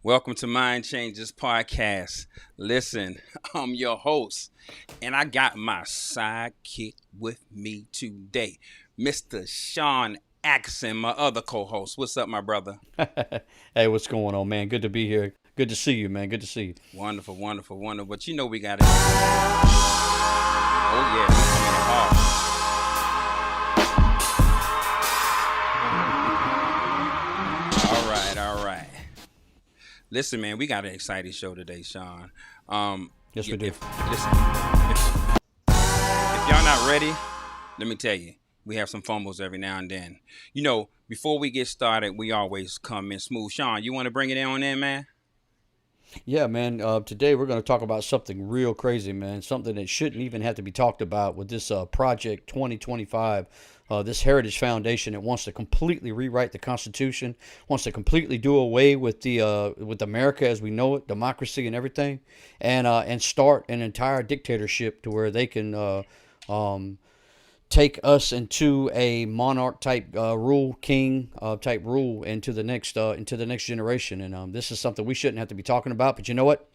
Welcome to Mind Changers Podcast. Listen, I'm your host, and I got my sidekick with me today, Mr. Sean Axon, my other co-host. What's up, my brother? Hey, what's going on, man? Good to be here. Good to see you, man. Good to see you. Wonderful, wonderful, wonderful. But you know we got it. Oh yeah, we coming hard. All right, all right. Listen, man, we got an exciting show today, Sean. Yes, we do. If y'all not ready, let me tell you, we have some fumbles every now and then. Before we get started, we always come in smooth. Sean, you want to bring it on in, man? Yeah, man. Today we're going to talk about something real crazy, man. Something that shouldn't even have to be talked about with this Project 2025. This Heritage Foundation that wants to completely rewrite the Constitution, wants to completely do away with the with America as we know it, democracy and everything, and start an entire dictatorship to where they can take us into a monarch type king type rule into the next generation. And this is something we shouldn't have to be talking about. But you know what?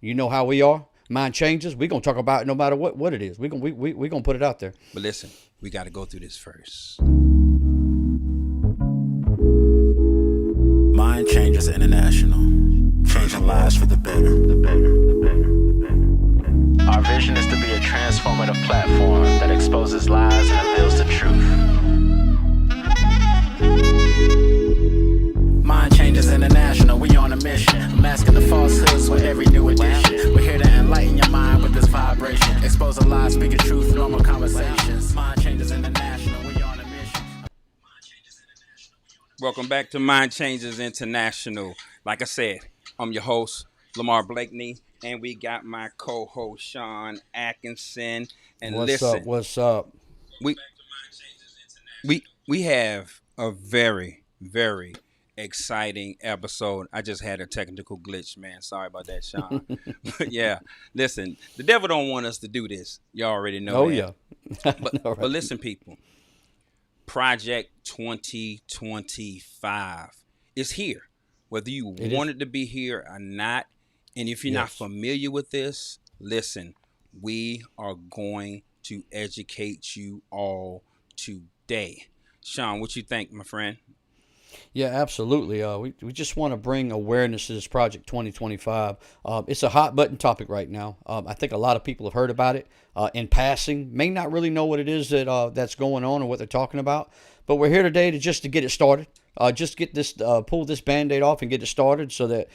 You know how we are. Mind changes. We're gonna talk about it no matter what it is. We gonna put it out there. But listen, we got to go through this first. Mind Changers International, changing lives for the better. Our vision is to be a transformative platform that exposes lies and reveals the truth. Mind Changers International, we on a mission, masking the falsehoods with every new edition. We're here to enlighten your mind with this vibration, expose the lies, speaking truth, normal conversations. Mind Changers International, we on a mission. Welcome back to Mind Changers International. Like I said, I'm your host, Lamar Blakeney, and we got my co-host, Sean Atkinson. And What's listen, up? What's up? we we have a very, very exciting episode. I just had a technical glitch, man. Sorry about that, Sean. But yeah, listen, the devil don't want us to do this. You already know Oh that. yeah. But listen, people. Project 2025 is here, whether you want it to be here or not. And if you're not familiar with this, listen, we are going to educate you all today. Sean, what you think, my friend? Yeah, absolutely. We just want to bring awareness to this Project 2025. It's a hot button topic right now. I think a lot of people have heard about it in passing, may not really know what it is that's going on or what they're talking about. But we're here today to get it started. Just get this, pull this Band-Aid off and get it started so that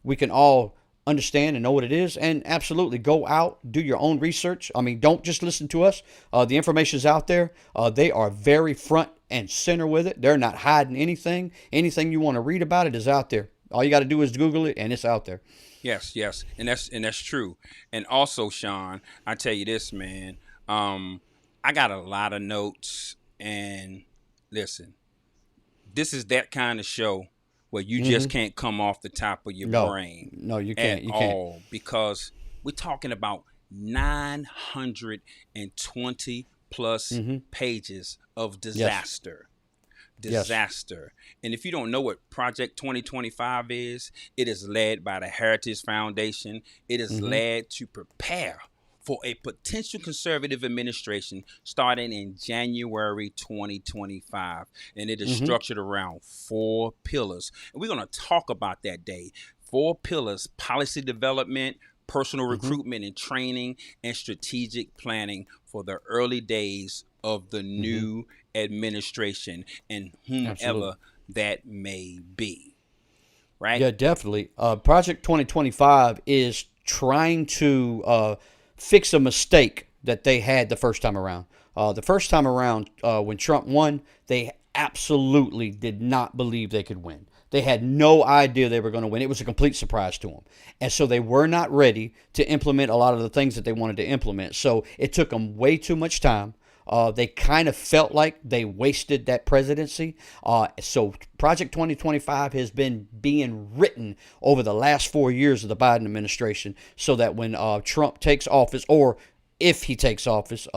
we can all understand and know what it is, and absolutely go out, do your own research. I mean, don't just listen to us. The information's out there. They are very front and center with it. They're not hiding anything. Anything you want to read about it is out there. All you got to do is Google it, and it's out there. Yes, and that's true. And also, Sean, I tell you this, man. I got a lot of notes, and listen, this is that kind of show where you just can't come off the top of your brain. No, you can't. At all, because we're talking about 920 plus pages of disaster. Disaster. And if you don't know what Project 2025 is, it is led by the Heritage Foundation. It is led to prepare for a potential conservative administration starting in January 2025. And it is structured around 4 pillars. And we're going to talk about that day. 4 pillars: policy development, personal recruitment and training, and strategic planning for the early days of the new administration and whomever that may be. Right? Yeah, definitely. Project 2025 is trying to fix a mistake that they had the first time around. The first time around, when Trump won, they absolutely did not believe they could win. They had no idea they were going to win. It was a complete surprise to them. And so they were not ready to implement a lot of the things that they wanted to implement. So it took them way too much time. They kind of felt like they wasted that presidency. So Project 2025 has been being written over the last 4 years of the Biden administration so that when Trump takes office, or if he takes office,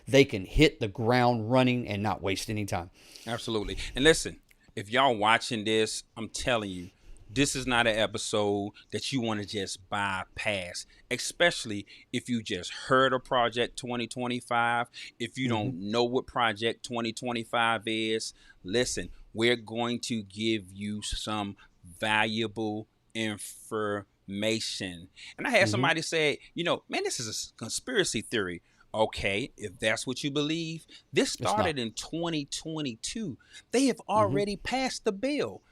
they can hit the ground running and not waste any time. Absolutely. And listen, if y'all watching this, I'm telling you, This is not an episode that you want to just bypass, especially if you just heard of Project 2025. If you don't know what Project 2025 is, listen, we're going to give you some valuable information. And I had somebody say, man, this is a conspiracy theory. Okay, if that's what you believe, this started in 2022. They have already passed the bill.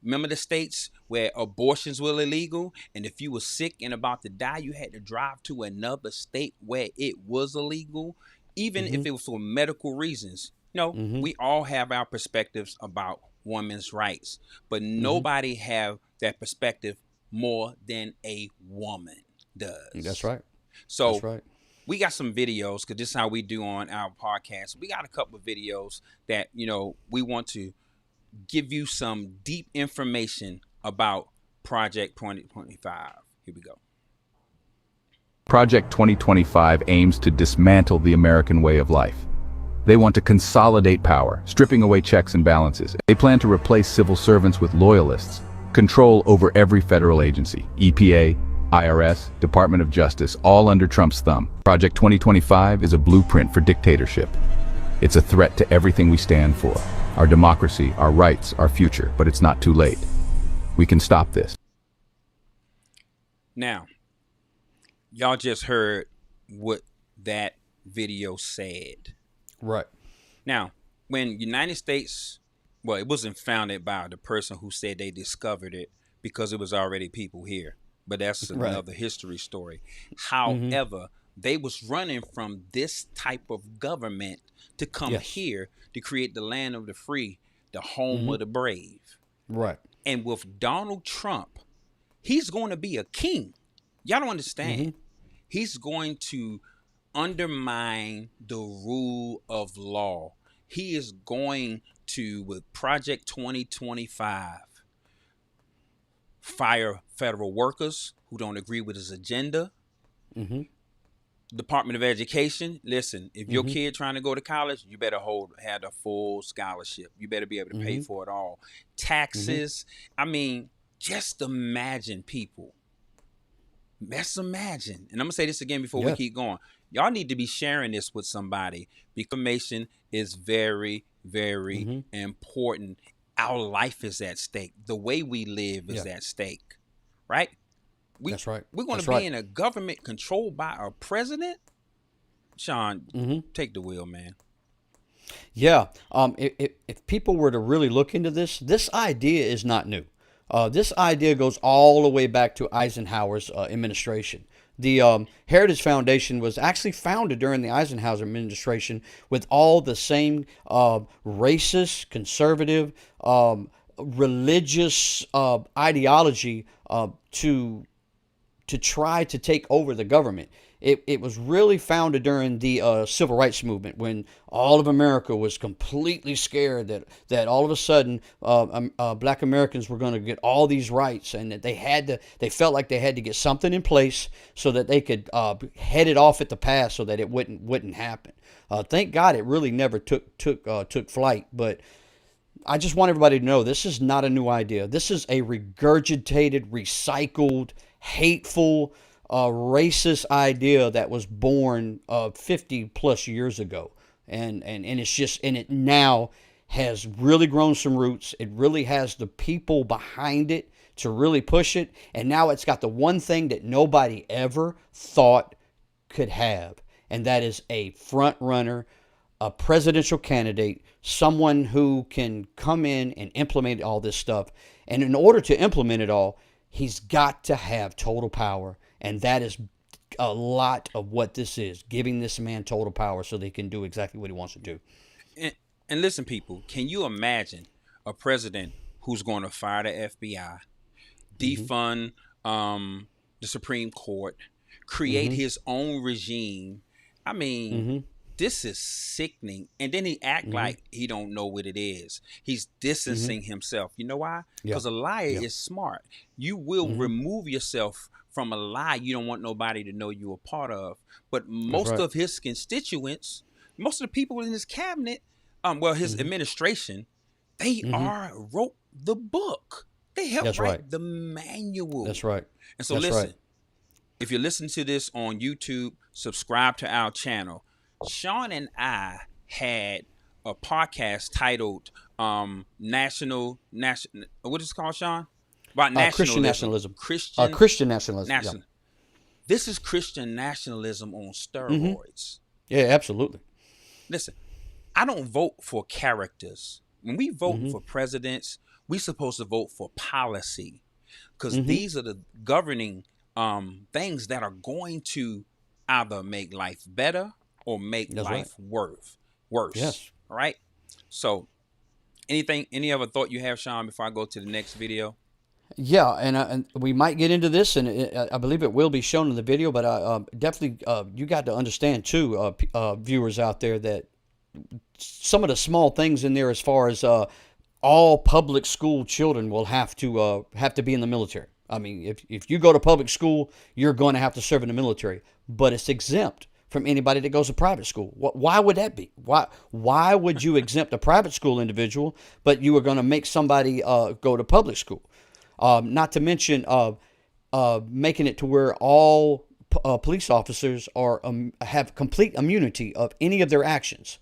Remember the states where abortions were illegal, and if you were sick and about to die, you had to drive to another state where it was illegal, even if it was for medical reasons. We all have our perspectives about women's rights, but nobody have that perspective more than a woman does. That's right. So that's right. We got some videos, because this is how we do on our podcast. We got a couple of videos that, we want to give you some deep information about Project 2025. Here we go. Project 2025 aims to dismantle the American way of life. They want to consolidate power, stripping away checks and balances. They plan to replace civil servants with loyalists, control over every federal agency, EPA, IRS, Department of Justice, all under Trump's thumb. Project 2025 is a blueprint for dictatorship. It's a threat to everything we stand for. Our democracy, our rights, our future, but it's not too late. We can stop this. Now, y'all just heard what that video said. Right. Now, when United States, well, it wasn't founded by the person who said they discovered it, because it was already people here. But that's another history story. However, they was running from this type of government to come here to create the land of the free, the home of the brave. Right. And with Donald Trump, he's going to be a king. Y'all don't understand. He's going to undermine the rule of law. He is going to, with Project 2025, fire federal workers who don't agree with his agenda. Department of Education, listen, if your kid trying to go to college, you better have a full scholarship. You better be able to pay for it all. Taxes. I mean, just imagine, people. Let's imagine. And I'm going to say this again before we keep going. Y'all need to be sharing this with somebody. Information is very, very important. Our life is at stake. The way we live is at stake. Right? That's right. We're going to be in a government controlled by a president. Sean, take the wheel, man. Yeah. If people were to really look into this idea is not new. This idea goes all the way back to Eisenhower's administration. The Heritage Foundation was actually founded during the Eisenhower administration with all the same racist, conservative, religious ideology to try to take over the government. It was really founded during the Civil Rights Movement, when all of America was completely scared that all of a sudden Black Americans were going to get all these rights, and that they felt like they had to get something in place so that they could head it off at the pass so that it wouldn't happen. Thank God it really never took flight, but I just want everybody to know this is not a new idea. This is a regurgitated, recycled, hateful, racist idea that was born 50 plus years ago, and it now has really grown some roots. It really has the people behind it to really push it, and now it's got the one thing that nobody ever thought could have, and that is a front runner, a presidential candidate, someone who can come in and implement all this stuff. And in order to implement it all, he's got to have total power. And that is a lot of what this is, giving this man total power so that he can do exactly what he wants to do. And listen, people, can you imagine a president who's going to fire the FBI, defund the Supreme Court, create his own regime? I mean, this is sickening. And then he act like he don't know what it is. He's distancing himself. You know why? Because a liar is smart. You will remove yourself from a lie you don't want nobody to know you're a part of. But most of his constituents, most of the people in his cabinet, his administration, they wrote the book. They helped That's write right. the manual. That's right. And so That's listen, right. if you're listening to this on YouTube, subscribe to our channel. Sean and I had a podcast titled National what is it called, Sean? About Christian nationalism. nationalism. Christian nationalism. National. Yeah. This is Christian nationalism on steroids. Yeah, absolutely. Listen, I don't vote for characters. When we vote for presidents, we're supposed to vote for policy, because these are the governing things that are going to either make life better or make life worse. Yes. All right. So, any other thought you have, Sean, before I go to the next video? Yeah, and we might get into this, and I believe it will be shown in the video. But definitely, you got to understand too, viewers out there, that some of the small things in there, as far as all public school children will have to be in the military. I mean, if you go to public school, you're going to have to serve in the military, but it's exempt from anybody that goes to private school. Why would that be? Why would you exempt a private school individual, but you are going to make somebody go to public school? Not to mention making it to where all police officers have complete immunity of any of their actions.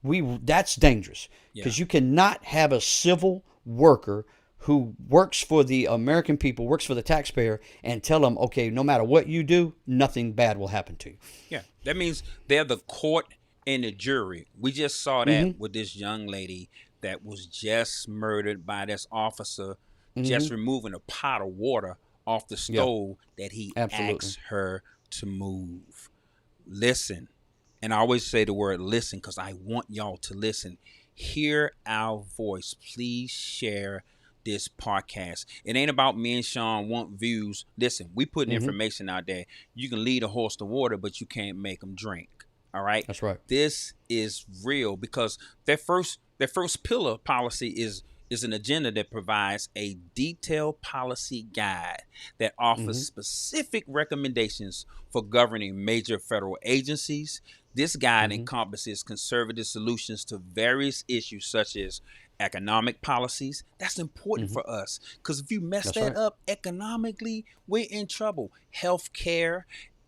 That's dangerous, because you cannot have a civil worker who works for the American people, works for the taxpayer, and tell them, okay, no matter what you do, nothing bad will happen to you. Yeah, that means they're the court and the jury. We just saw that with this young lady that was just murdered by this officer, just removing a pot of water off the stove that he asked her to move. Listen, and I always say the word listen, because I want y'all to listen. Hear our voice. Please share this podcast. It ain't about me and Sean want views. Listen, we putting information out there. You can lead a horse to water, but you can't make them drink. All right? That's right. This is real, because their first pillar policy is an agenda that provides a detailed policy guide that offers specific recommendations for governing major federal agencies. This guide encompasses conservative solutions to various issues such as economic policies. That's important for us, because if you mess that up economically, we're in trouble. Healthcare,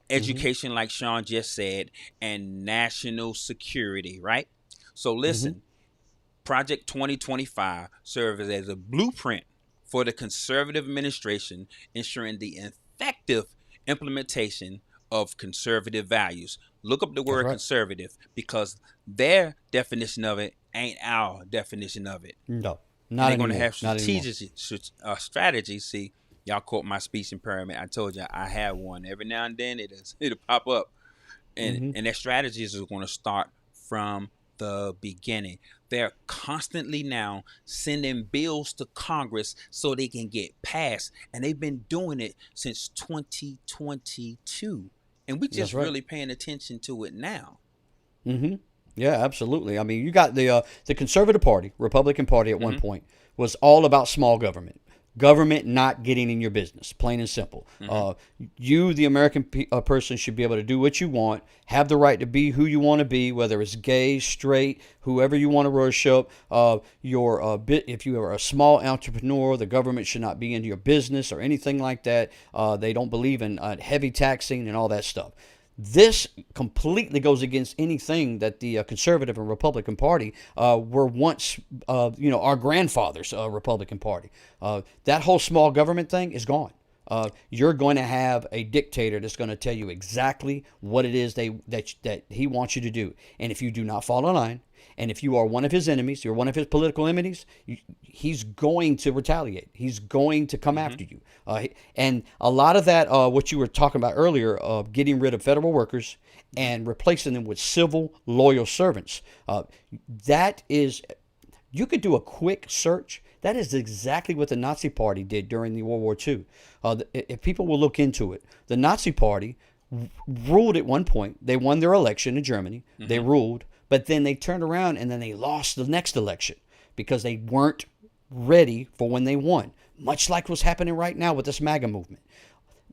education, like Sean just said, and national security, right? So listen, Project 2025 serves as a blueprint for the conservative administration, ensuring the effective implementation of conservative values. Look up the word conservative, because their definition of it ain't our definition of it. No, not they're going to have strategies. See, y'all caught my speech impairment. I told you I have one. Every now and then it'll pop up, and their strategies are going to start from the beginning. They're constantly now sending bills to Congress so they can get passed, and they've been doing it since 2022, and we just really paying attention to it now. Yeah, absolutely. I mean, you got the Conservative Party, Republican Party at one point, was all about small government. Government not getting in your business, plain and simple. You, the American person, should be able to do what you want, have the right to be who you want to be, whether it's gay, straight, whoever you want to worship. If you are a small entrepreneur, the government should not be into your business or anything like that. They don't believe in heavy taxing and all that stuff. This completely goes against anything that the Conservative and Republican Party were once, our grandfathers' Republican Party. That whole small government thing is gone. You're going to have a dictator that's going to tell you exactly what it is that he wants you to do. And if you do not fall in line, and if you are one of his enemies, you're one of his political enemies, he's going to retaliate. He's going to come after you. And a lot of that, what you were talking about earlier, of getting rid of federal workers and replacing them with civil, loyal servants, that is, you could do a quick search. That is exactly what the Nazi Party did during the World War II. If people will look into it, the Nazi Party ruled at one point. They won their election in Germany. They ruled. But then they turned around and then they lost the next election because they weren't ready for when they won. Much like what's happening right now with this MAGA movement.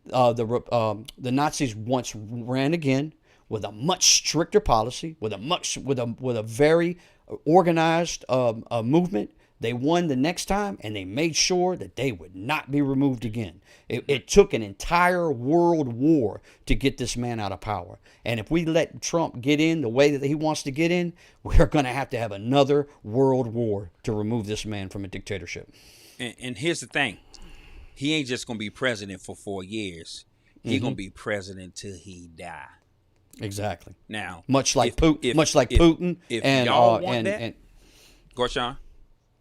The Nazis once ran again with a much stricter policy, with a very organized movement. They won the next time, and they made sure that they would not be removed again. It took an entire world war to get this man out of power. And if we let Trump get in the way that he wants to get in, we're going to have another world war to remove this man from a dictatorship. And here's the thing. He ain't just going to be president for 4 years. He's going to be president till he die. Exactly. Now, much like Putin, if and y'all want that, go on, Sean.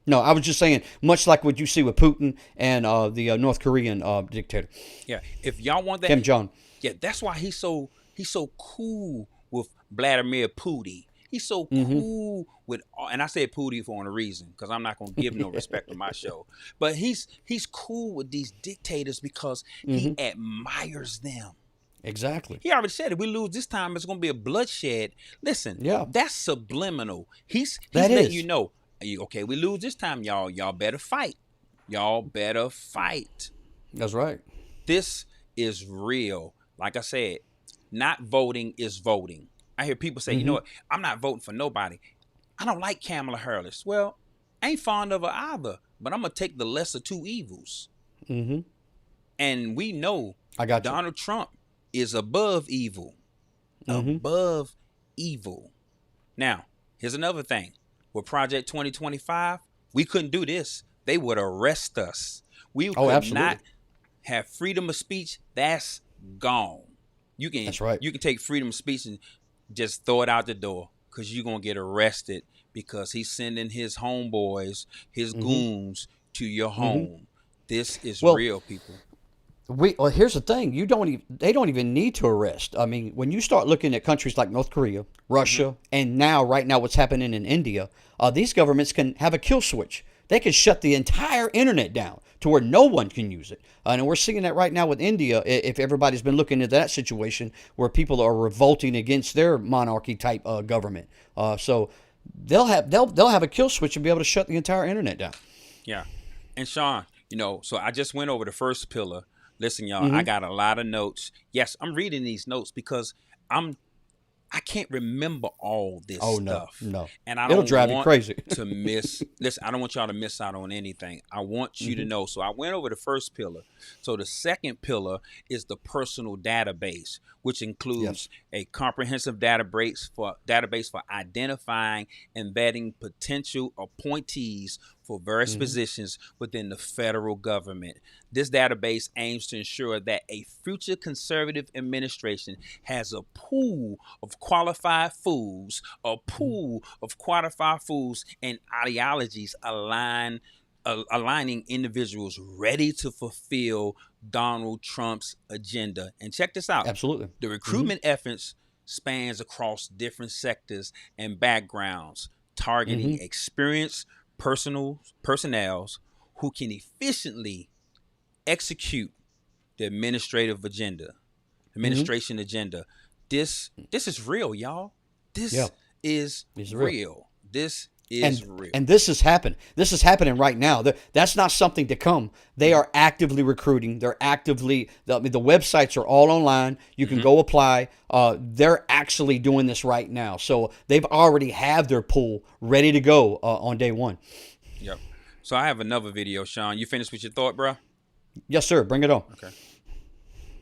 No, I was just saying, much like what you see with Putin and the North Korean dictator. Yeah, if y'all want that, Kim Jong. Yeah, that's why he's so cool with Vladimir Putin. He's so cool with, and I said Putin for a reason, because I'm not gonna give no respect to my show. But he's cool with these dictators because he admires them. Exactly. He already said if we lose this time, it's gonna be a bloodshed. Listen, that's subliminal. He's letting you know. Okay, we lose this time, y'all. Y'all better fight. Y'all better fight. That's right. This is real. Like I said, not voting is voting. I hear people say, you know what? I'm not voting for nobody. I don't like Kamala Harris. Well, I ain't fond of her either, but I'm going to take the lesser two evils. And we know Donald Trump is above evil. Above evil. Now, here's another thing. With Project 2025, we couldn't do this. They would arrest us. We could not have freedom of speech. That's gone. That's right. You can take freedom of speech and just throw it out the door, because you're going to get arrested because he's sending his homeboys, his goons to your home. This is real, people. Well, here's the thing. They don't even need to arrest. I mean, when you start looking at countries like North Korea, Russia, and right now what's happening in India, these governments can have a kill switch. They can shut the entire internet down to where no one can use it. And we're seeing that right now with India. If everybody's been looking at that situation where people are revolting against their monarchy type government, so they'll have a kill switch and be able to shut the entire internet down. Yeah, and Sean, so I just went over the first pillar. Listen, y'all, I got a lot of notes. Yes, I'm reading these notes because I can't remember all this stuff. No. And I don't drive you crazy. Listen, I don't want y'all to miss out on anything. I want you to know. So I went over the first pillar. So the second pillar is the personal database, which includes a comprehensive database for identifying and vetting potential appointees for various positions within the federal government. This database aims to ensure that a future conservative administration has a pool of qualified fools, and ideologies aligning individuals ready to fulfill Donald Trump's agenda. And check this out. Absolutely. The recruitment efforts spans across different sectors and backgrounds, targeting experienced personnels who can efficiently execute the administration agenda. This is real, y'all. This is real. This is real. And this is happening. This is happening right now. That's not something to come. They are actively recruiting. They're actively, the websites are all online. You can go apply. They're actually doing this right now. So they've already have their pool ready to go on day one. Yep. So I have another video, Sean. You finished with your thought, bro? Yes, sir. Bring it on. Okay.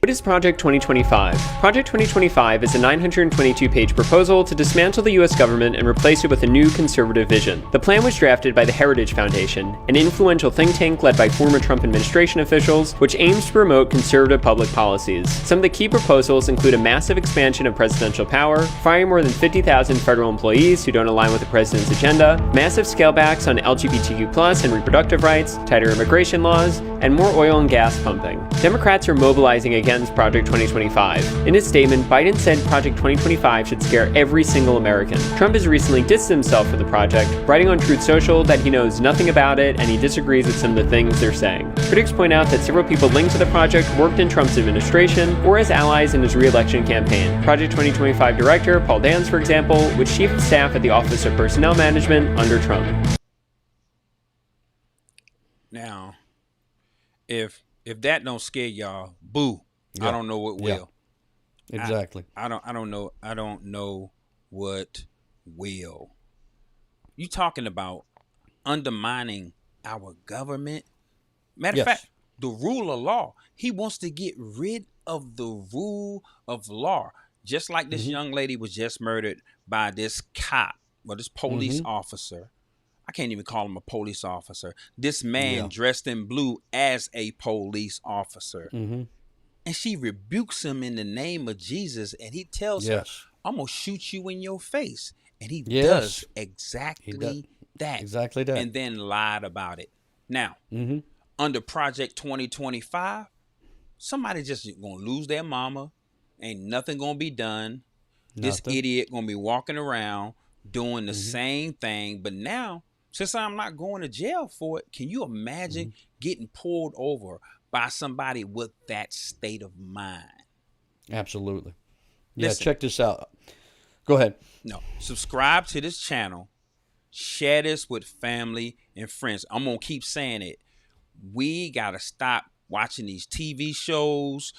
What is Project 2025? Project 2025 is a 922-page proposal to dismantle the U.S. government and replace it with a new conservative vision. The plan was drafted by the Heritage Foundation, an influential think tank led by former Trump administration officials, which aims to promote conservative public policies. Some of the key proposals include a massive expansion of presidential power, firing more than 50,000 federal employees who don't align with the president's agenda, massive scalebacks on LGBTQ+ and reproductive rights, tighter immigration laws, and more oil and gas pumping. Democrats are mobilizing against Project 2025. In his statement, Biden said Project 2025 should scare every single American. Trump has recently distanced himself from the project, writing on Truth Social that he knows nothing about it and he disagrees with some of the things they're saying. Critics point out that several people linked to the project worked in Trump's administration or as allies in his re-election campaign. Project 2025 director Paul Dance, for example, was chief of staff at the Office of Personnel Management under Trump. Now, if that don't scare y'all, boo. I don't know what will. Exactly. I don't know what will. You talking about undermining our government. Matter of Yes. fact, the rule of law. He wants to get rid of the rule of law. Just like this young lady was just murdered by this cop, or this police officer. I can't even call him a police officer. This man dressed in blue as a police officer. And she rebukes him in the name of Jesus, and he tells her, I'm going to shoot you in your face. And he does exactly that. Exactly that. And then lied about it. Now, under Project 2025, somebody just going to lose their mama. Ain't nothing going to be done. This idiot going to be walking around doing the same thing. But now, since I'm not going to jail for it, can you imagine getting pulled over by somebody with that state of mind? Absolutely. Yeah, Listen. check this out. Go ahead. No, subscribe to this channel. Share this with family and friends. I'm going to keep saying it. We got to stop watching these TV shows,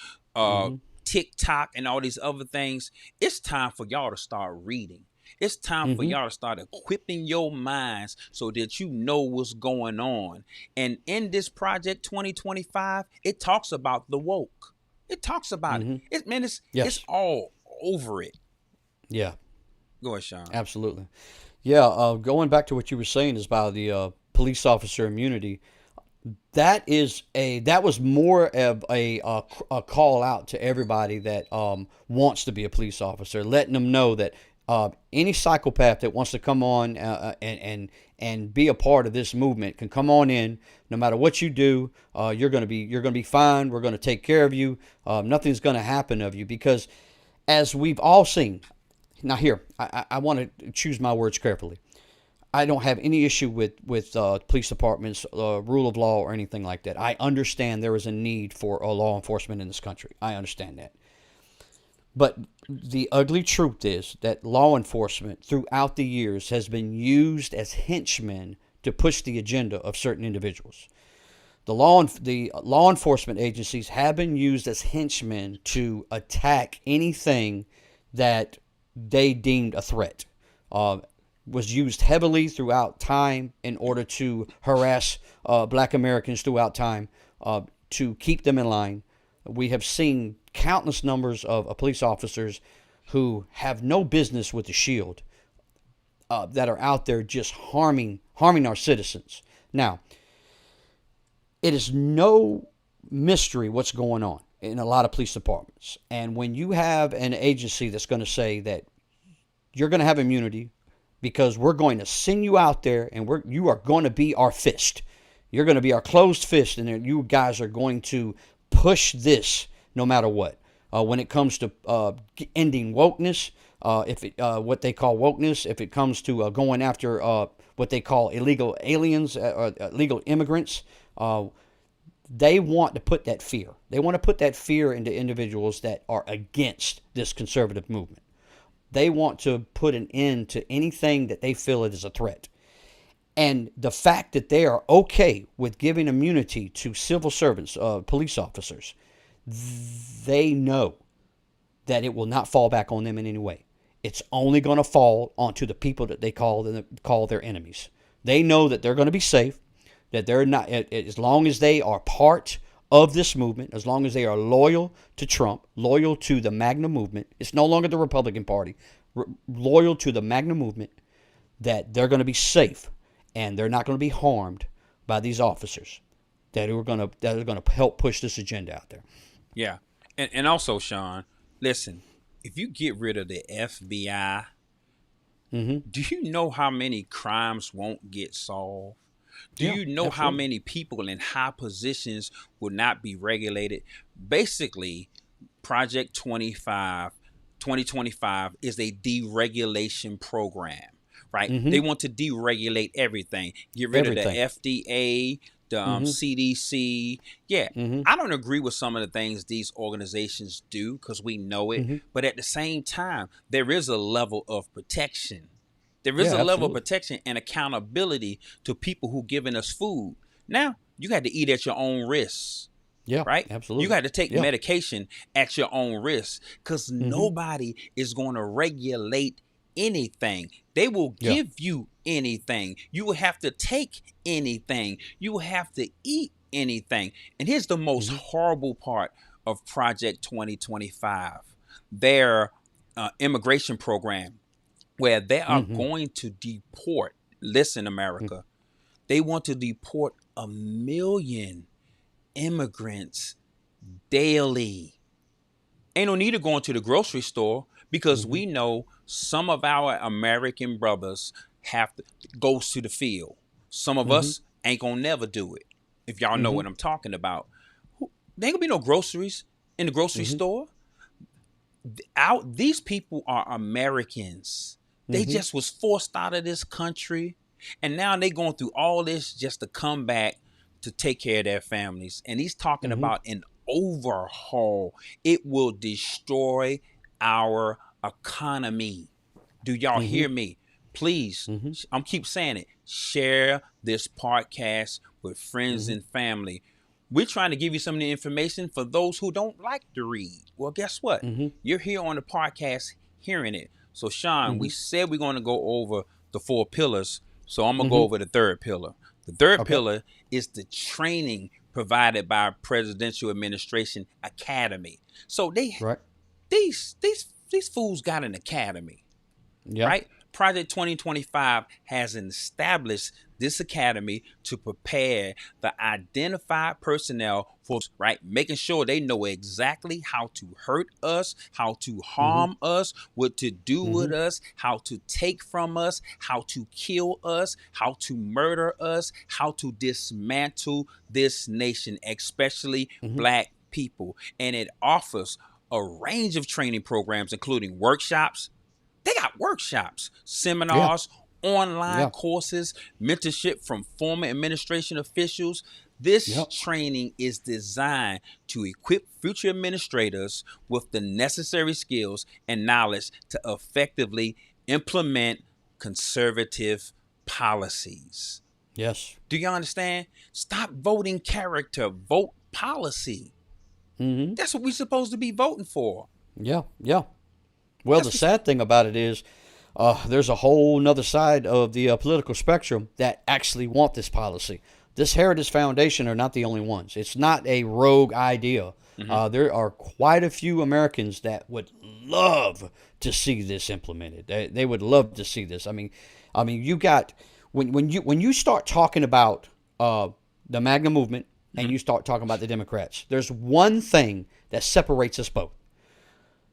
TikTok, and all these other things. It's time for y'all to start reading. It's time for y'all to start equipping your minds so that you know what's going on. And in this Project 2025, it talks about the woke. It talks about it. It's all over it. Yeah. Go ahead, Sean. Absolutely. Yeah, going back to what you were saying is about the police officer immunity. That was more of a call out to everybody that wants to be a police officer, letting them know that any psychopath that wants to come on and be a part of this movement can come on in. No matter what you do, you're gonna be fine. We're gonna take care of you. Nothing's gonna happen of you, because as we've all seen. Now here, I want to choose my words carefully. I don't have any issue with police departments, rule of law, or anything like that. I understand there is a need for law enforcement in this country. I understand that. But the ugly truth is that law enforcement throughout the years has been used as henchmen to push the agenda of certain individuals. The law enforcement agencies have been used as henchmen to attack anything that they deemed a threat. Was used heavily throughout time in order to harass black Americans throughout time, to keep them in line. We have seen countless numbers of police officers who have no business with the shield that are out there just harming our citizens. Now, it is no mystery what's going on in a lot of police departments. And when you have an agency that's going to say that you're going to have immunity because we're going to send you out there and you are going to be our fist. You're going to be our closed fist, and you guys are going to push this no matter what. When it comes to ending wokeness, what they call wokeness, if it comes to going after what they call illegal aliens, illegal immigrants, they want to put that fear. They want to put that fear into individuals that are against this conservative movement. They want to put an end to anything that they feel it is a threat. And the fact that they are okay with giving immunity to civil servants, police officers, they know that it will not fall back on them in any way. It's only going to fall onto the people that they call their enemies. They know that they're going to be safe, that they're not, as long as they are part of this movement, as long as they are loyal to Trump, loyal to the MAGA movement. It's no longer the Republican Party. Loyal to the MAGA movement, that they're going to be safe and they're not going to be harmed by these officers that are going to help push this agenda out there. Yeah. And also, Sean, listen, if you get rid of the FBI, do you know how many crimes won't get solved? Do you know how many people in high positions will not be regulated? Basically, Project 2025 is a deregulation program, right? They want to deregulate everything. Get rid of the FDA, the CDC. Yeah, I don't agree with some of the things these organizations do because we know it. But at the same time, there is a level of protection. There is a level of protection and accountability to people who giving us food. Now, you got to eat at your own risk. Yeah, right? Absolutely. You got to take medication at your own risk because nobody is going to regulate anything. They will give you anything. You will have to take anything. You will have to eat anything. And here's the most horrible part of Project 2025. Their immigration program, where they are going to deport, listen, America, they want to deport 1 million immigrants daily. Ain't no need of going to the grocery store, because we know some of our American brothers goes to the field. Some of us ain't gonna never do it. If y'all know what I'm talking about. There ain't gonna be no groceries in the grocery store. These people are Americans. They just was forced out of this country, and now they going through all this just to come back to take care of their families. And he's talking about an overhaul. It will destroy our economy. Do y'all hear me? Please, I'm keep saying it. Share this podcast with friends and family. We're trying to give you some of the information for those who don't like to read. Well, guess what? You're here on the podcast hearing it. So, Sean, we said we're going to go over the 4 pillars. So I'm going to go over the 3rd pillar. The 3rd pillar is the training provided by Presidential Administration Academy. So these fools got an academy, right? Project 2025 has established this academy to prepare the identified personnel for, right, making sure they know exactly how to hurt us, how to harm us, what to do with us, how to take from us, how to kill us, how to murder us, how to dismantle this nation, especially Black people. And it offers a range of training programs, including workshops. They got workshops, seminars, online courses, mentorship from former administration officials. This training is designed to equip future administrators with the necessary skills and knowledge to effectively implement conservative policies. Yes. Do you understand? Stop voting character, vote policy. That's what we're supposed to be voting for. Yeah. Well, the sad thing about it is there's a whole nother side of the political spectrum that actually want this policy. This Heritage Foundation are not the only ones. It's not a rogue idea. There are quite a few Americans that would love to see this implemented. They would love to see this. I mean, you got when you start talking about the MAGA movement and you start talking about the Democrats, there's one thing that separates us both.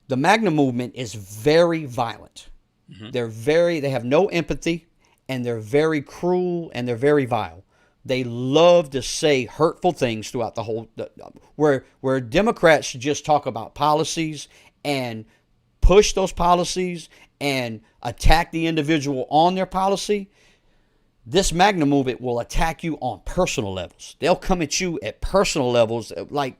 The MAGA movement is very violent. They have no empathy, and they're very cruel, and they're very vile. They love to say hurtful things throughout the whole, where Democrats just talk about policies and push those policies and attack the individual on their policy. This MAGA movement will attack you on personal levels. They'll come at you at personal levels, like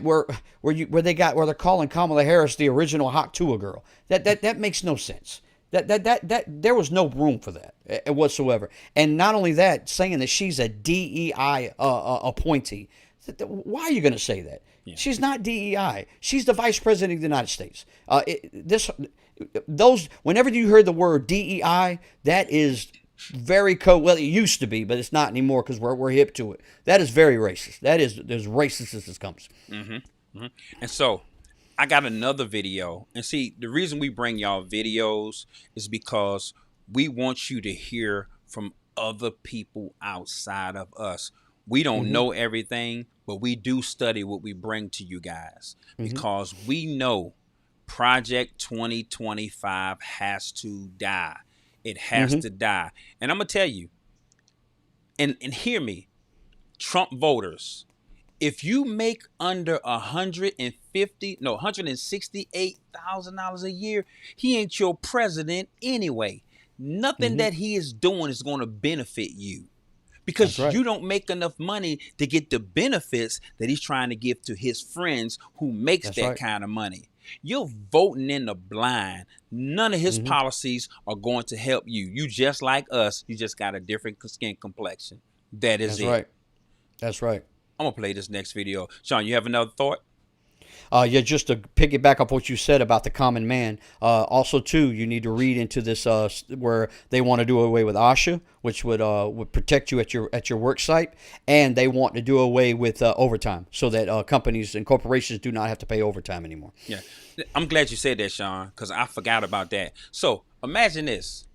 where they're calling Kamala Harris the original Hawk Tuah girl. That makes no sense. That there was no room for that whatsoever. And not only that, saying that she's a DEI appointee. Why are you going to say that? Yeah. She's not DEI. She's the Vice President of the United States. Whenever you heard the word DEI, that is very well, it used to be, but it's not anymore because we're hip to it. That is very racist. That is as racist as it comes. And so I got another video. And see, the reason we bring y'all videos is because we want you to hear from other people outside of us. We don't know everything, but we do study what we bring to you guys because we know Project 2025 has to die. It has to die. And I'm going to tell you, and hear me, Trump voters, if you make under $168,000 a year, he ain't your president anyway. Nothing that he is doing is going to benefit you because you don't make enough money to get the benefits that he's trying to give to his friends who makes that kind of money. You're voting in the blind. None of his policies are going to help you. You just like us. You just got a different skin complexion. That's it. That's right. I'm going to play this next video. Sean, you have another thought? Yeah, just to piggyback off what you said about the common man. Also, too, you need to read into this where they want to do away with OSHA, which would protect you at your work site, and they want to do away with overtime, so that companies and corporations do not have to pay overtime anymore. Yeah, I'm glad you said that, Sean, because I forgot about that. So imagine this: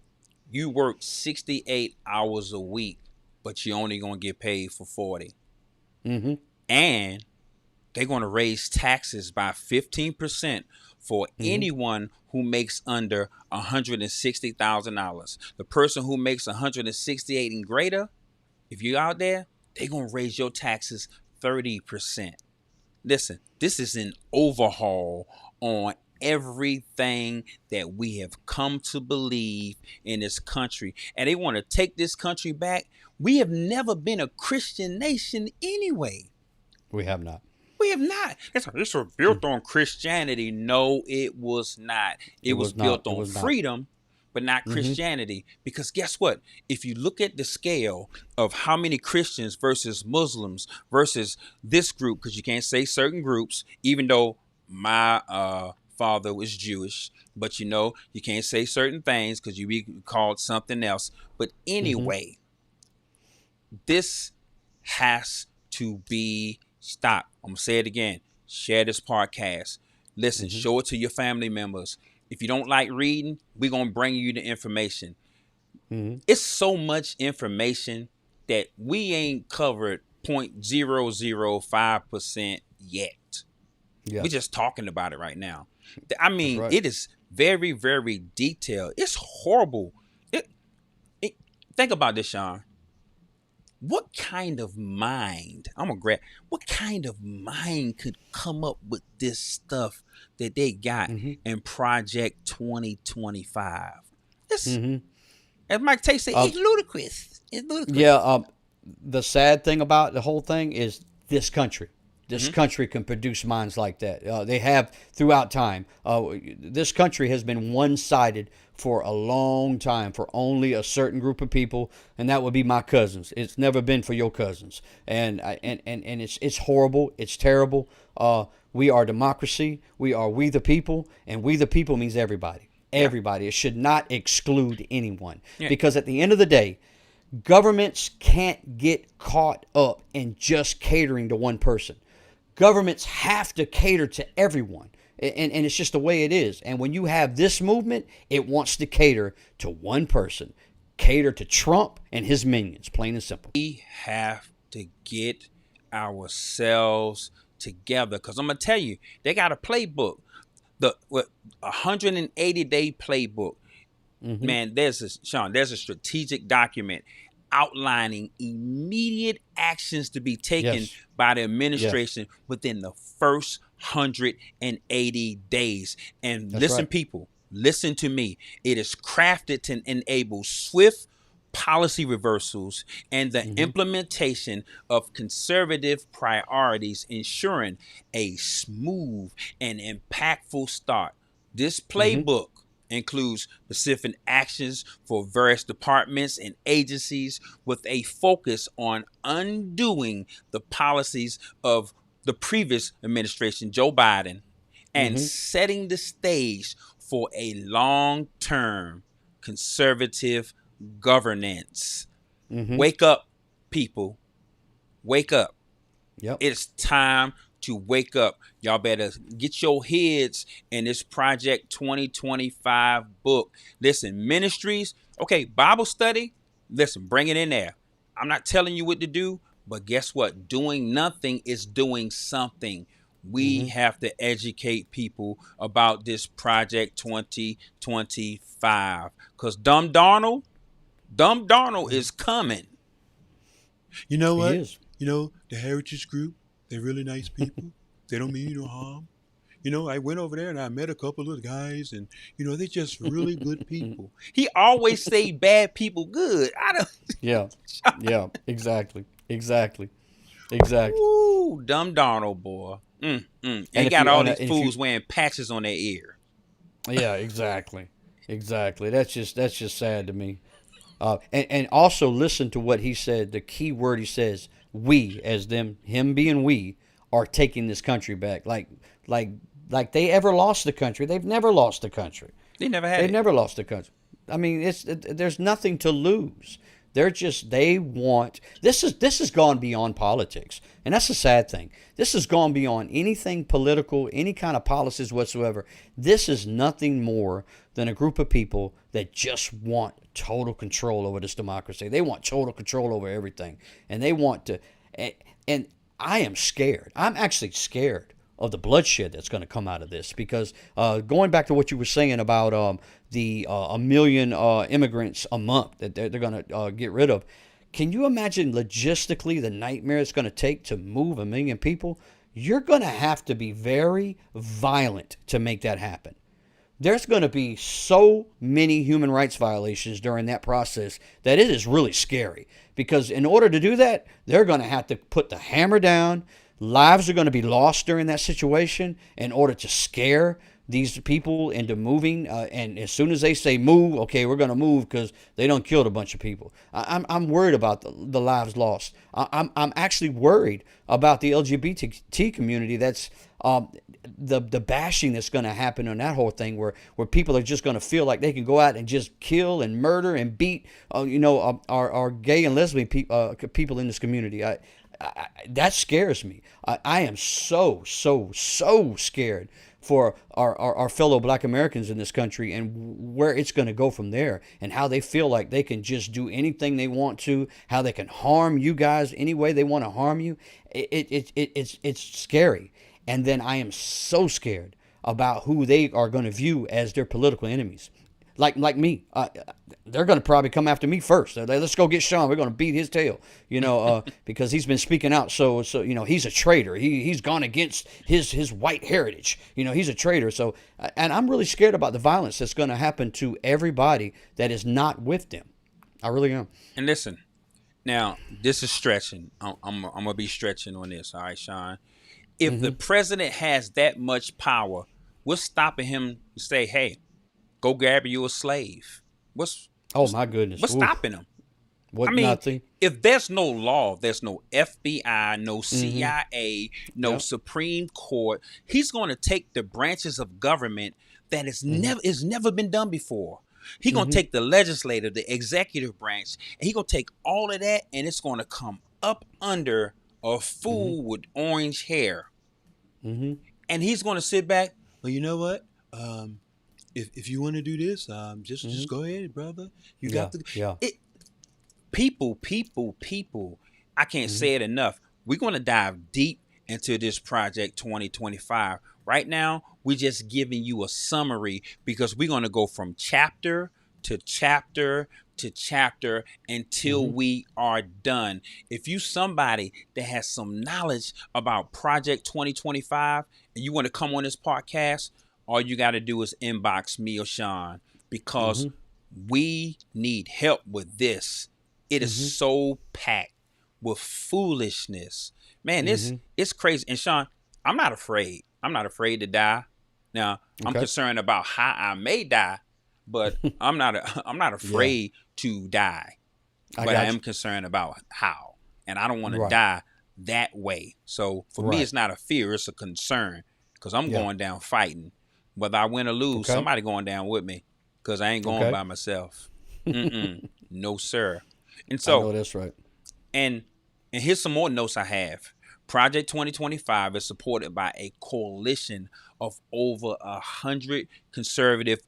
you work 68 hours a week, but you're only gonna get paid for 40, and they're going to raise taxes by 15% for anyone who makes under $160,000. The person who makes 168 and greater, if you're out there, they're going to raise your taxes 30%. Listen, this is an overhaul on everything that we have come to believe in this country. And they want to take this country back. We have never been a Christian nation anyway. We have not. We have not. This was built on Christianity. No, it was not. It was built on freedom, but not Christianity. Because guess what? If you look at the scale of how many Christians versus Muslims versus this group, because you can't say certain groups, even though my father was Jewish, but you can't say certain things because you be called something else. But anyway, this has to be stopped. I'm going to say it again. Share this podcast. Listen, show it to your family members. If you don't like reading, we're going to bring you the information. It's so much information that we ain't covered 0.005% yet. Yeah. We're just talking about it right now. I mean, It is very, very detailed. It's horrible. Think about this, Sean. What kind of mind, what kind of mind could come up with this stuff that they got in Project 2025? As Mike Tate said, it's ludicrous. It's ludicrous. Yeah, the sad thing about the whole thing is this country. This country can produce minds like that. They have throughout time. This country has been one-sided for a long time for only a certain group of people, and that would be my cousins. It's never been for your cousins, and it's horrible. It's terrible. We are democracy. We are we the people, and we the people means everybody. Everybody. It should not exclude anyone, because at the end of the day, governments can't get caught up in just catering to one person. Governments have to cater to everyone. And it's just the way it is. And when you have this movement, it wants to cater to one person. Cater to Trump and his minions, plain and simple. We have to get ourselves together. Because I'm going to tell you, they got a playbook. The 180-day playbook. Man, there's a strategic document outlining immediate actions to be taken by the administration within the first 180 days. And listen, people, listen to me. It is crafted to enable swift policy reversals and the implementation of conservative priorities, ensuring a smooth and impactful start. This playbook includes specific actions for various departments and agencies with a focus on undoing the policies of the previous administration, Joe Biden, and setting the stage for a long-term conservative governance. Wake up, people. Wake up. It's time to wake up. Y'all better get your heads in this Project 2025 book. Listen, ministries, Bible study, listen, bring it in there. I'm not telling you what to do, but guess what? Doing nothing is doing something. We have to educate people about this Project 2025. Because Dumb Darnold is coming. You know what? The Heritage Group, they're really nice people. They don't mean you no harm. I went over there and I met a couple of guys, and they're just really good people. He always say bad people good. Exactly. Ooh, Dumb Darnold, boy. And got all these fools wearing patches on their ear. Yeah, exactly. That's just sad to me. And also listen to what he said. The key word he says, we, as him being we, are taking this country back. Like, like they ever lost the country. They've never lost the country. They never had. They've never lost the country. I mean, there's nothing to lose. They want this has gone beyond politics, and that's a sad thing. This has gone beyond anything political, any kind of policies whatsoever. This is nothing more than a group of people that just want total control over this democracy. They want total control over everything, and they want to. And I am scared. I'm actually scared of the bloodshed that's going to come out of this, because going back to what you were saying about the 1 million immigrants a month that they're going to get rid of, can you imagine logistically the nightmare it's going to take to move 1 million people? You're going to have to be very violent to make that happen. There's going to be so many human rights violations during that process that it is really scary, because in order to do that, they're going to have to put the hammer down. Lives are going to be lost during that situation in order to scare these people into moving. And as soon as they say move, okay, we're going to move because they done killed a bunch of people. I'm worried about the lives lost. I'm actually worried about the LGBT community. That's the bashing that's going to happen on that whole thing, where people are just going to feel like they can go out and just kill and murder and beat our gay and lesbian people in this community. That scares me. I am so scared for our fellow Black Americans in this country, and where it's going to go from there, and how they feel like they can just do anything they want to, how they can harm you guys any way they want to harm you. It's scary. And then I am so scared about who they are going to view as their political enemies. Like me, they're going to probably come after me first. Let's go get Sean. We're going to beat his tail, because he's been speaking out. So he's a traitor. He's gone against his white heritage. He's a traitor. So, and I'm really scared about the violence that's going to happen to everybody that is not with them. I really am. And listen, now this is stretching. I'm going to be stretching on this. All right, Sean. If the president has that much power, what's stopping him to say, hey, go grab you a slave? My goodness. What's stopping him? Nothing. If there's no law, there's no FBI, no CIA, no Supreme Court. He's going to take the branches of government that is never been done before. He's going to take the legislative, the executive branch, and he's going to take all of that, and it's going to come up under a fool with orange hair. And he's going to sit back. Well, you know what? If you want to do this, just go ahead, brother. You got to. People. I can't say it enough. We're going to dive deep into this Project 2025. Right now, we're just giving you a summary, because we're going to go from chapter to chapter to chapter until we are done. If you somebody that has some knowledge about Project 2025 and you want to come on this podcast, all you got to do is inbox me or Sean, because we need help with this. It is so packed with foolishness. Man, it's crazy. And Sean, I'm not afraid. I'm not afraid to die. Now, I'm concerned about how I may die, but I'm not afraid to die. But I am concerned about how. And I don't want to die that way. So for me, it's not a fear, it's a concern, because I'm going down fighting. Whether I win or lose, somebody going down with me, because I ain't going by myself. No, sir. And so, I know that's right. And here's some more notes I have. Project 2025 is supported by a coalition of over 100 conservative,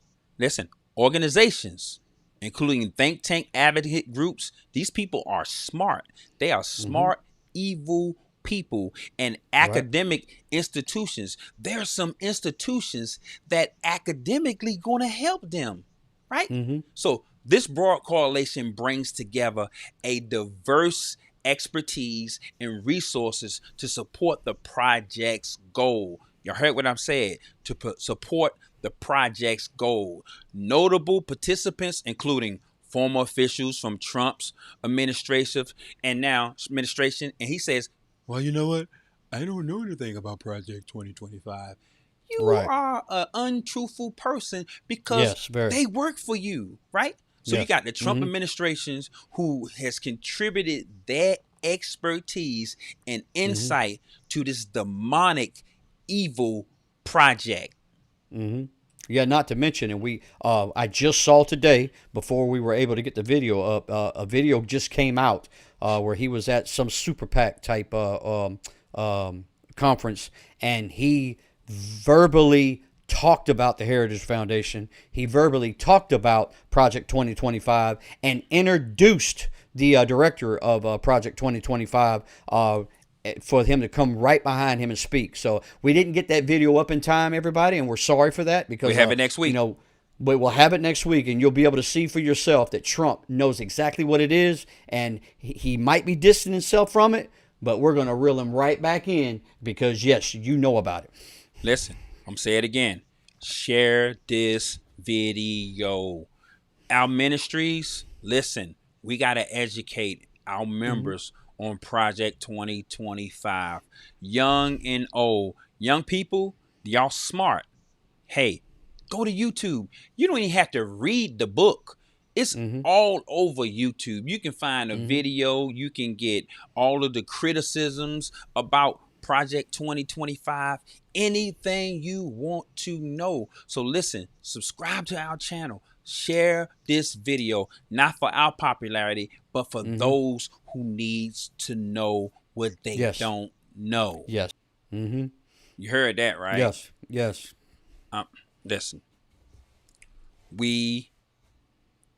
organizations, including think tank advocate groups. These people are smart. They are smart, evil people. And academic institutions. There are some institutions that academically going to help them, right? So this broad coalition brings together a diverse expertise and resources to support the project's goal. You heard what I'm saying? To support the project's goal. Notable participants, including former officials from Trump's administration, and he says, well, you know what? I don't know anything about Project 2025. You are an untruthful person, because they work for you, right? So you got the Trump administrations who has contributed their expertise and insight to this demonic, evil project. Yeah, not to mention, and I just saw today before we were able to get the video up. A video just came out where he was at some super PAC type conference, and he verbally talked about the Heritage Foundation. He verbally talked about Project 2025 and introduced the director of Project 2025 for him to come right behind him and speak. So we didn't get that video up in time, everybody, and we're sorry for that because we have it next week. But we'll have it next week, and you'll be able to see for yourself that Trump knows exactly what it is, and he might be distancing himself from it, but we're going to reel him right back in because, yes, you know about it. Listen, I'm going to say it again. Share this video. Our ministries, listen, we got to educate our members on Project 2025. Young and old. Young people, y'all smart. Hey, go to YouTube. You don't even have to read the book. It's all over YouTube. You can find a video. You can get all of the criticisms about Project 2025. Anything you want to know. So listen, subscribe to our channel. Share this video, not for our popularity, but for those who needs to know what they don't know. Yes. You heard that, right? Yes. Yes. Listen,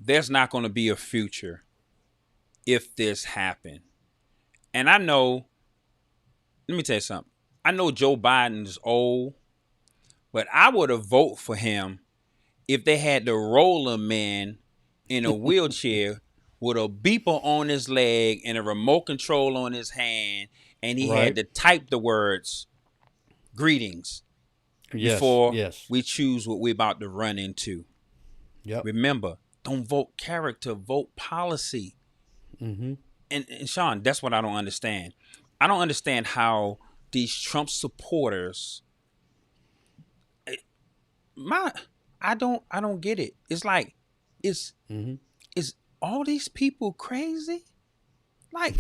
there's not going to be a future if this happened. And I know, let me tell you something. I know Joe Biden's old, but I would have voted for him if they had the roller man in a wheelchair with a beeper on his leg and a remote control on his hand, and he had to type the words, greetings, before we choose what we're about to run into. Remember, don't vote character, vote policy. And Sean, that's what I don't understand. I don't understand how these Trump supporters, I don't get it. It's like, is all these people crazy? Like,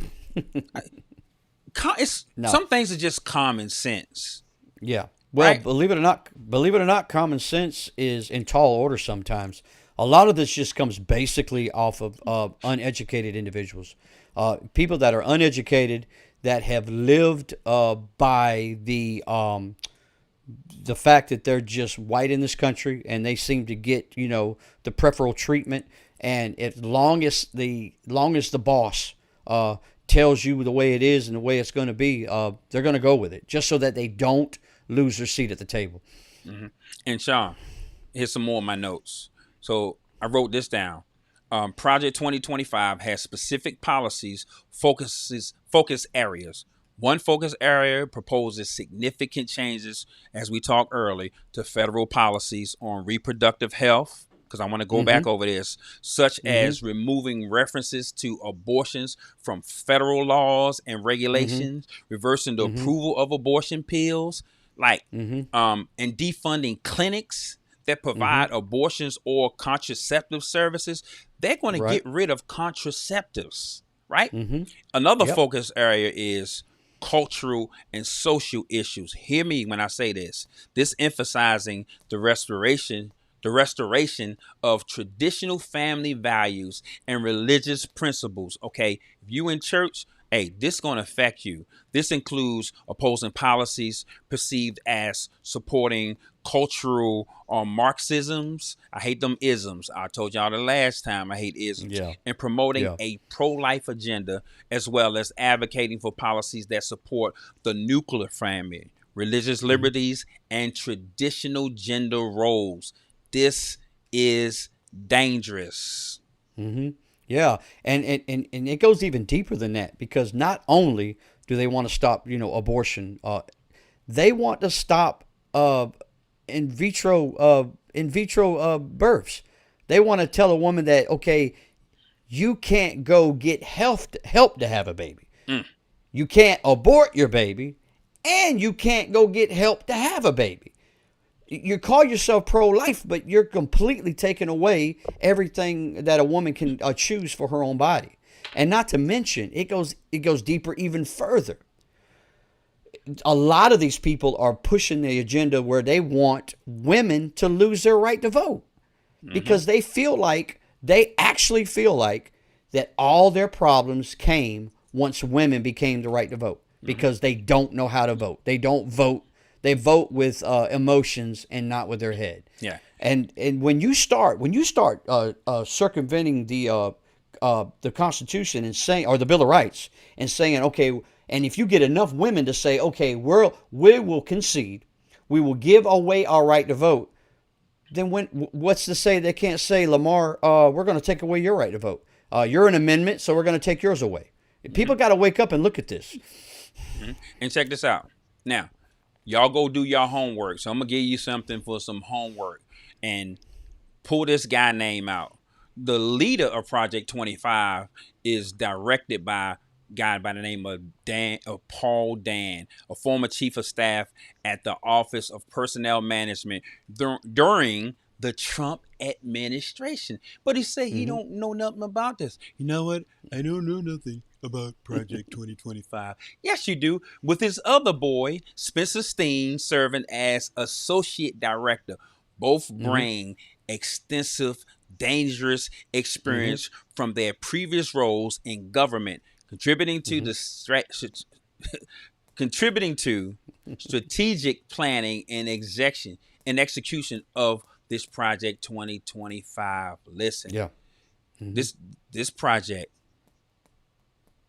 some things are just common sense. Yeah. Well, right? believe it or not, common sense is in tall order sometimes. A lot of this just comes basically off of uneducated individuals, people that are uneducated that have lived by the fact that they're just white in this country and they seem to get, the preferential treatment. And as long as the boss tells you the way it is and the way it's going to be, they're going to go with it just so that they don't lose their seat at the table. And Sean, here's some more of my notes. So I wrote this down. Project 2025 has specific policies, focus areas. One focus area proposes significant changes, as we talked earlier, to federal policies on reproductive health, because I want to go back over this, such as removing references to abortions from federal laws and regulations, reversing the approval of abortion pills, and defunding clinics that provide abortions or contraceptive services. They're going to get rid of contraceptives, right? Another focus area is cultural and social issues. Hear me when I say this. This emphasizing the restoration of traditional family values and religious principles. Okay, if you in church, hey, this is going to affect you. This includes opposing policies perceived as supporting cultural Marxisms. I hate them isms. I told y'all the last time I hate isms. And promoting a pro-life agenda, as well as advocating for policies that support the nuclear family, religious liberties, and traditional gender roles. This is dangerous. Yeah, and it goes even deeper than that, because not only do they want to stop, abortion, they want to stop in vitro births. They want to tell a woman that, okay, you can't go get help to have a baby. You can't abort your baby, and you can't go get help to have a baby. You call yourself pro-life, but you're completely taking away everything that a woman can choose for her own body. And not to mention, it goes deeper even further. a lot of these people are pushing the agenda where they want women to lose their right to vote because they actually feel like that all their problems came once women became the right to vote because they don't know how to vote. They don't vote. They vote with emotions and not with their head. Yeah. And when you start circumventing the Constitution and saying, or the Bill of Rights, and saying, okay, and if you get enough women to say, okay, we will concede, we will give away our right to vote, then what's to say they can't say, Lamar, we're going to take away your right to vote. You're an amendment, so we're going to take yours away. People got to wake up and look at this. And check this out. Now, y'all go do your homework. So I'm going to give you something for some homework and pull this guy name out. The leader of Project 25 is directed by a guy by the name of Paul Dan, a former chief of staff at the Office of Personnel Management during the Trump administration. But he said he don't know nothing about this. You know what? I don't know nothing about Project 2025. Yes, you do. With his other boy, Spencer Steen, serving as associate director. Both bring extensive, dangerous experience from their previous roles in government, contributing to strategic planning and execution of this Project 2025. Listen, this project,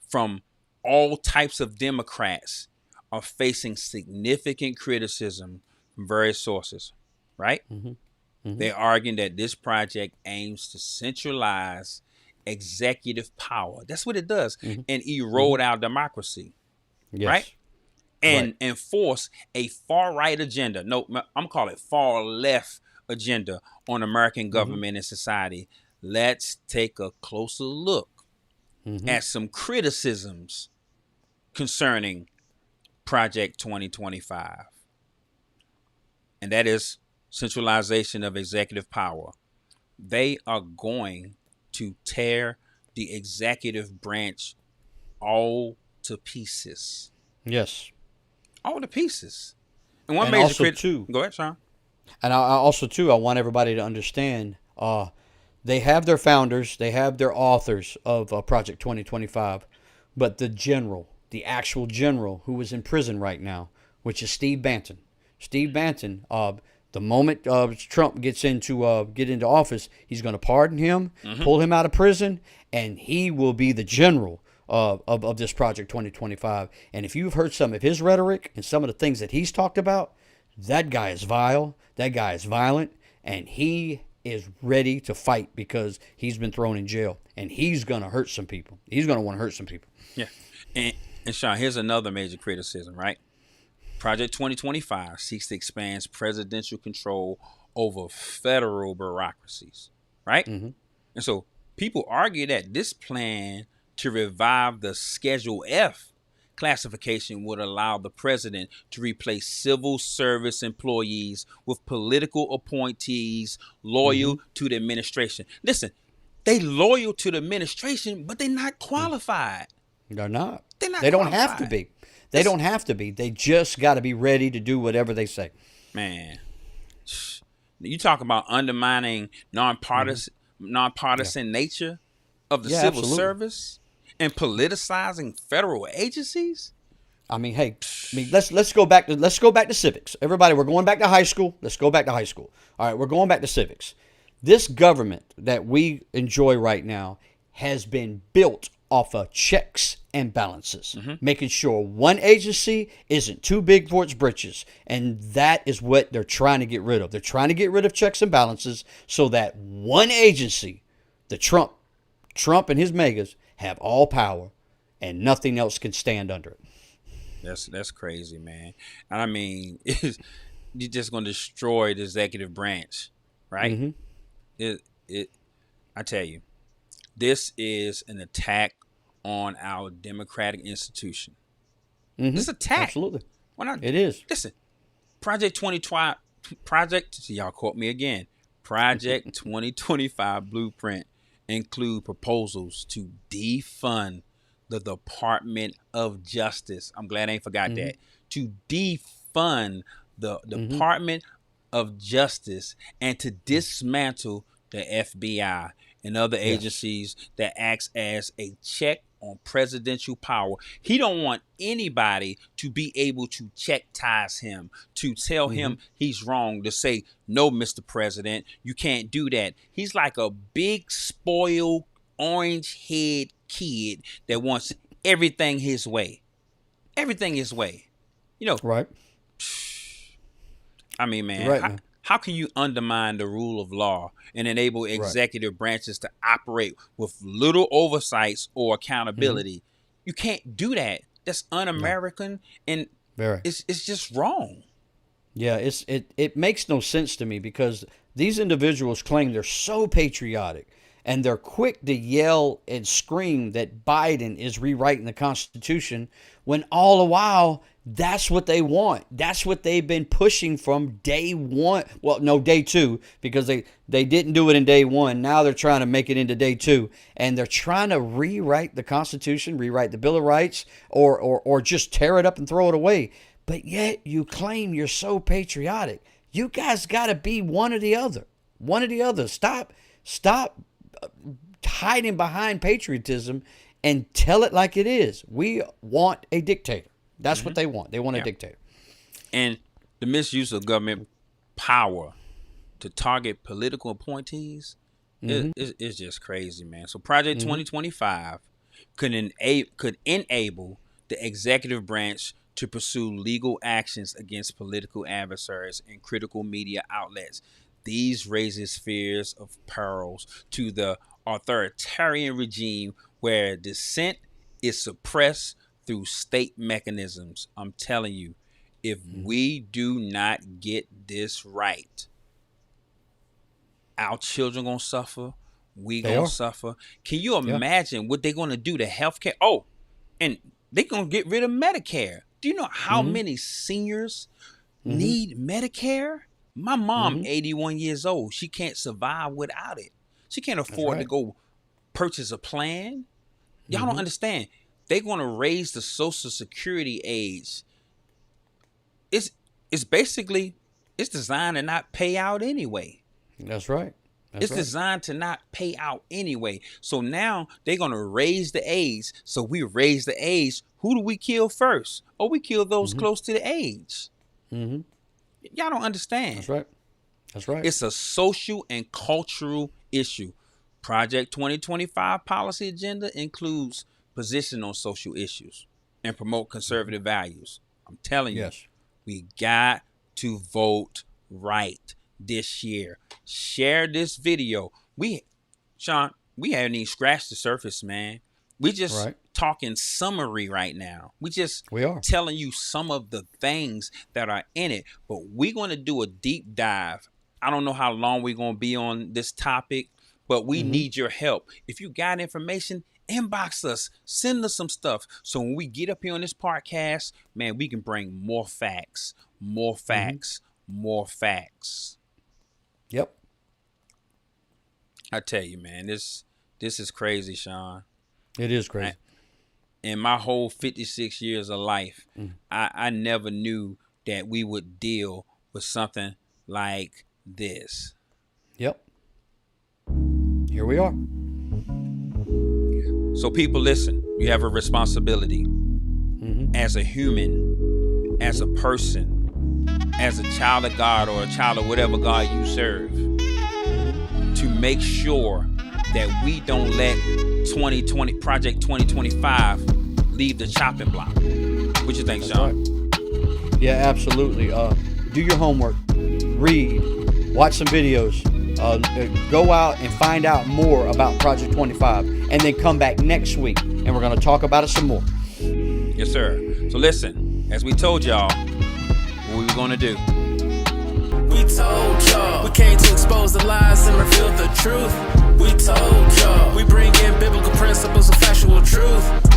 from all types of Democrats, are facing significant criticism from various sources, right? They're arguing that this project aims to centralize executive power. That's what it does, and erode our democracy, right? And enforce a far-right agenda. No, I'm calling it far-left agenda on American government and society. Let's take a closer look at some criticisms concerning Project 2025. And that is centralization of executive power. They are going to tear the executive branch all to pieces. Yes. All to pieces. And one major go ahead, Sean. And I want everybody to understand, they have their founders, they have their authors of Project 2025, but the actual general who is in prison right now, which is Steve Bannon. Steve Bannon, the moment Trump get into office, he's going to pardon him, pull him out of prison, and he will be the general of this Project 2025. And if you've heard some of his rhetoric and some of the things that he's talked about, that guy is vile, that guy is violent, and he is ready to fight because he's been thrown in jail, and he's going to hurt some people. He's going to want to hurt some people. Yeah. And Sean, here's another major criticism, right? Project 2025 seeks to expand presidential control over federal bureaucracies, right? And so people argue that this plan to revive the Schedule F classification would allow the president to replace civil service employees with political appointees loyal to the administration. Listen, they loyal to the administration, but they're not qualified. They're not. They don't have to be. They don't have to be. They just got to be ready to do whatever they say. Man, you talk about undermining nonpartisan nature of the civil service and politicizing federal agencies. I mean, hey, let's go back to civics. Everybody, we're going back to high school. Let's go back to high school. All right, we're going back to civics. This government that we enjoy right now has been built off of checks and balances, making sure one agency isn't too big for its britches. And that is what they're trying to get rid of. They're trying to get rid of checks and balances so that one agency, the Trump and his megas, have all power and nothing else can stand under it. That's crazy, man. And I mean, you're just going to destroy the executive branch, right? I tell you, this is an attack on our democratic institution. This attack. Absolutely. Why not? It is. Listen, Project, y'all caught me again. Project 2025 blueprint include proposals to defund the Department of Justice. I'm glad I ain't forgot that. To defund the Department of Justice and to dismantle the FBI and other agencies that acts as a check on presidential power. He don't want anybody to be able to check-ties him, to tell him he's wrong, to say, no, Mr. President, you can't do that. He's like a big, spoiled, orange-head kid that wants everything his way. Everything his way. You know. Right. I mean, man, how can you undermine the rule of law and enable executive branches to operate with little oversights or accountability? You can't do that. That's un-American, and it's just wrong. Yeah, it makes no sense to me, because these individuals claim they're so patriotic, and they're quick to yell and scream that Biden is rewriting the Constitution, when all the while that's what they want. That's what they've been pushing from day one. Well, no, day two, because they didn't do it in day one. Now they're trying to make it into day two, and they're trying to rewrite the Constitution, rewrite the Bill of Rights, or just tear it up and throw it away. But yet you claim you're so patriotic. You guys got to be one or the other. One or the other. Stop hiding behind patriotism and tell it like it is. We want a dictator. That's what they want. They want a dictator. And the misuse of government power to target political appointees is just crazy, man. So Project 2025 could enable the executive branch to pursue legal actions against political adversaries and critical media outlets. These raises fears of perils to the authoritarian regime where dissent is suppressed through state mechanisms. I'm telling you, if we do not get this right, our children gonna suffer. We gonna suffer. Can you imagine what they're gonna do to healthcare? Oh, and they're gonna get rid of Medicare. Do you know how many seniors need Medicare? My mom, 81 years old, she can't survive without it. She can't afford to go purchase a plan. Y'all don't understand. They're going to raise the Social Security age. It's basically, it's designed to not pay out anyway. That's right. It's designed to not pay out anyway. So now they're going to raise the age. So we raise the age. Who do we kill first? Oh, we kill those close to the age. Y'all don't understand. That's right. That's right. It's a social and cultural issue. Project 2025 policy agenda includes position on social issues and promote conservative values. I'm telling you, we got to vote right this year. Share this video. Sean, we haven't even scratched the surface, man. We just talking summary right now. We are telling you some of the things that are in it, but we're going to do a deep dive. I don't know how long we're going to be on this topic, but we need your help. If you got information, inbox us, send us some stuff. So when we get up here on this podcast, man, we can bring more facts, more facts. Yep. I tell you, man, this is crazy, Sean. It is crazy. In my whole 56 years of life, I never knew that we would deal with something like this. Yep. Here we are. So people, listen, you have a responsibility as a human, as a person, as a child of God or a child of whatever God you serve, to make sure that we don't let Project 2025 leave the chopping block. What you think, Sean? Right. Yeah, absolutely. Do your homework, read, watch some videos, go out and find out more about Project 25, and then come back next week, and we're going to talk about it some more. Yes, sir. So listen, as we told y'all, what we were going to do. We told y'all, we came to expose the lies and reveal the truth. We told y'all, we bring in biblical principles of factual truth.